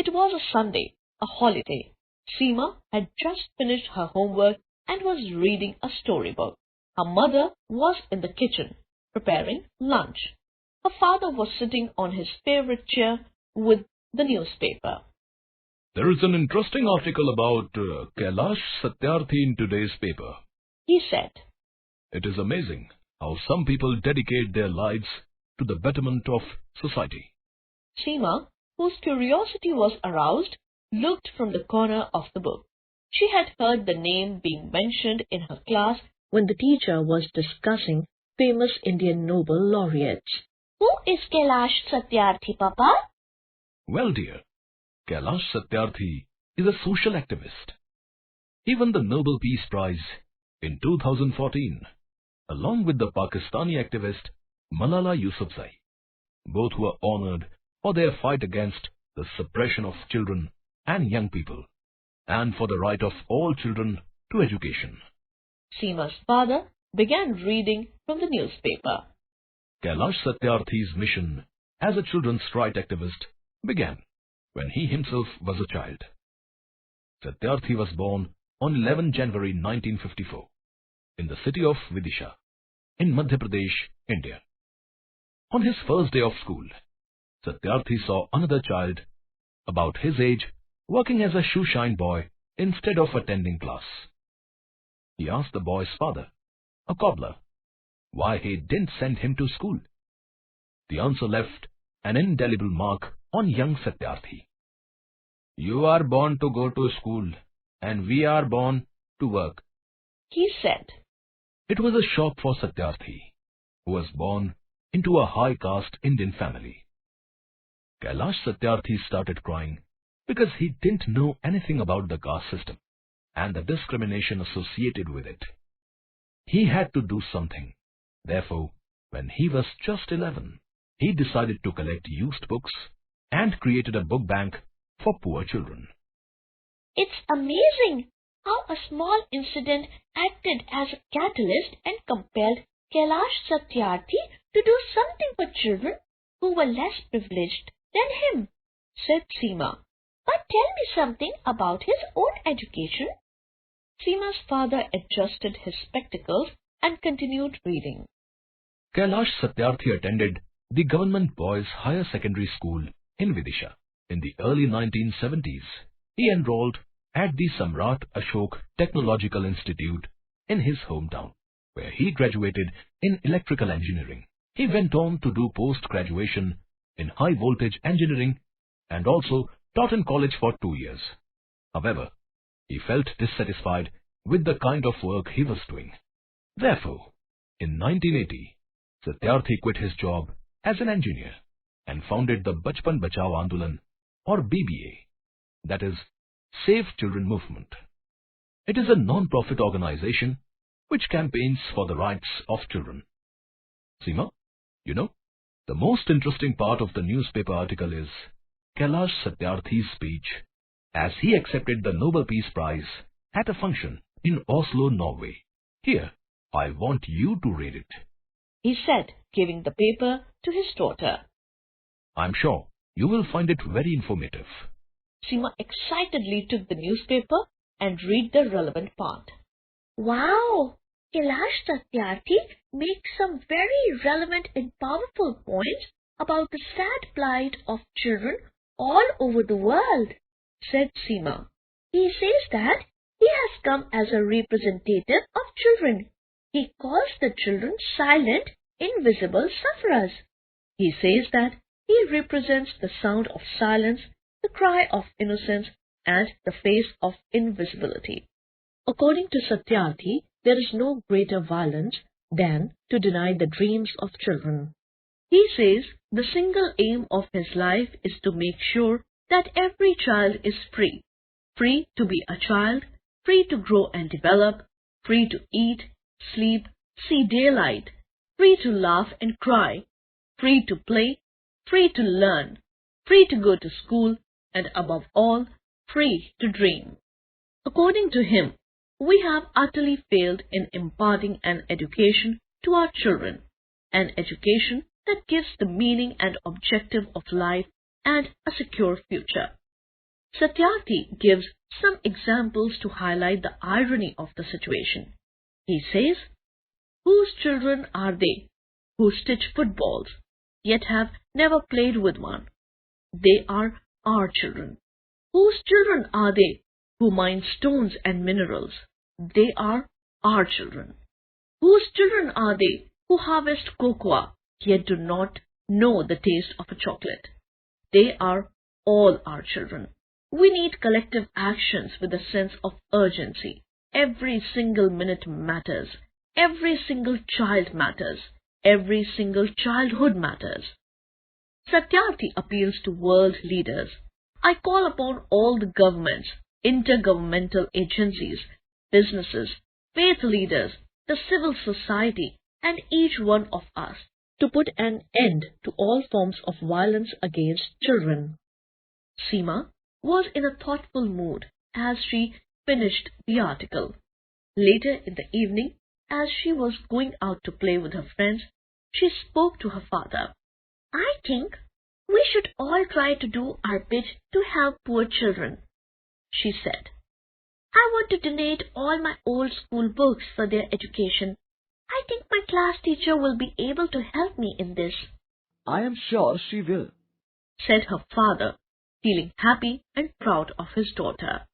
It was a Sunday, a holiday. Seema had just finished her homework and was reading a storybook. Her mother was in the kitchen, preparing lunch. Her father was sitting on his favorite chair with the newspaper. There is an interesting article about Kailash Satyarthi in today's paper, he said. It is amazing how some people dedicate their lives to the betterment of society. Seema, whose curiosity was aroused, looked from the corner of the book. She had heard the name being mentioned in her class when the teacher was discussing famous Indian Nobel laureates. Who is Kailash Satyarthi, Papa? Well, dear, Kailash Satyarthi is a social activist. He won the Nobel Peace Prize in 2014, along with the Pakistani activist Malala Yousafzai. Both were honored for their fight against the suppression of children and young people, and for the right of all children to education. Seema's father began reading from the newspaper. Kailash Satyarthi's mission as a children's rights activist began when he himself was a child. Satyarthi was born on 11 January 1954 in the city of Vidisha, in Madhya Pradesh, India. On his first day of school, Satyarthi saw another child about his age working as a shoeshine boy instead of attending class. He asked the boy's father, a cobbler, why he didn't send him to school. The answer left an indelible mark on young Satyarthi. You are born to go to school, and we are born to work, he said. It was a shock for Satyarthi, who was born into a high-caste Indian family. Kailash Satyarthi started crying because he didn't know anything about the caste system and the discrimination associated with it. He had to do something. Therefore, when he was just 11, he decided to collect used books and created a book bank for poor children. It's amazing how a small incident acted as a catalyst and compelled Kailash Satyarthi to do something for children who were less privileged than him, said Seema. But tell me something about his own education. Seema's father adjusted his spectacles and continued reading. Kailash Satyarthi attended the Government Boys Higher Secondary School in Vidisha. In the early 1970s, he enrolled at the Samrat Ashok Technological Institute in his hometown, where he graduated in electrical engineering. He went on to do post-graduation in high-voltage engineering and also taught in college for 2 years. However, he felt dissatisfied with the kind of work he was doing. Therefore, in 1980, Satyarthi quit his job as an engineer and founded the Bachpan Bachao Andolan, or BBA, that is, Save Children Movement. It is a non-profit organization which campaigns for the rights of children. Seema, you know, the most interesting part of the newspaper article is Kailash Satyarthi's speech as he accepted the Nobel Peace Prize at a function in Oslo, Norway. Here, I want you to read it, he said, giving the paper to his daughter. I'm sure you will find it very informative. Seema excitedly took the newspaper and read the relevant part. Wow! Kailash Satyarthi makes some very relevant and powerful points about the sad plight of children all over the world, said Seema. He says that he has come as a representative of children. He calls the children silent, invisible sufferers. He says that he represents the sound of silence, the cry of innocence, and the face of invisibility. According to Satyarthi, there is no greater violence than to deny the dreams of children. He says the single aim of his life is to make sure that every child is free. Free to be a child, free to grow and develop, free to eat, sleep, see daylight, free to laugh and cry, free to play, free to learn, free to go to school, and above all, free to dream. According to him, we have utterly failed in imparting an education to our children, an education that gives the meaning and objective of life and a secure future. Satyarthi gives some examples to highlight the irony of the situation. He says, "Whose children are they who stitch footballs, yet have never played with one? They are our children. Whose children are they who mine stones and minerals? They are our children. Whose children are they who harvest cocoa, yet do not know the taste of a chocolate? They are all our children." We need collective actions with a sense of urgency. Every single minute matters. Every single child matters. Every single childhood matters. Satyarthi appeals to world leaders. "I call upon all the governments, intergovernmental agencies, businesses, faith leaders, the civil society, and each one of us to put an end to all forms of violence against children." Seema was in a thoughtful mood as she finished the article. Later in the evening, as she was going out to play with her friends, she spoke to her father. "I think we should all try to do our bit to help poor children," she said. "I want to donate all my old school books for their education. I think my class teacher will be able to help me in this." I am sure she will. Said her father, feeling happy and proud of his daughter.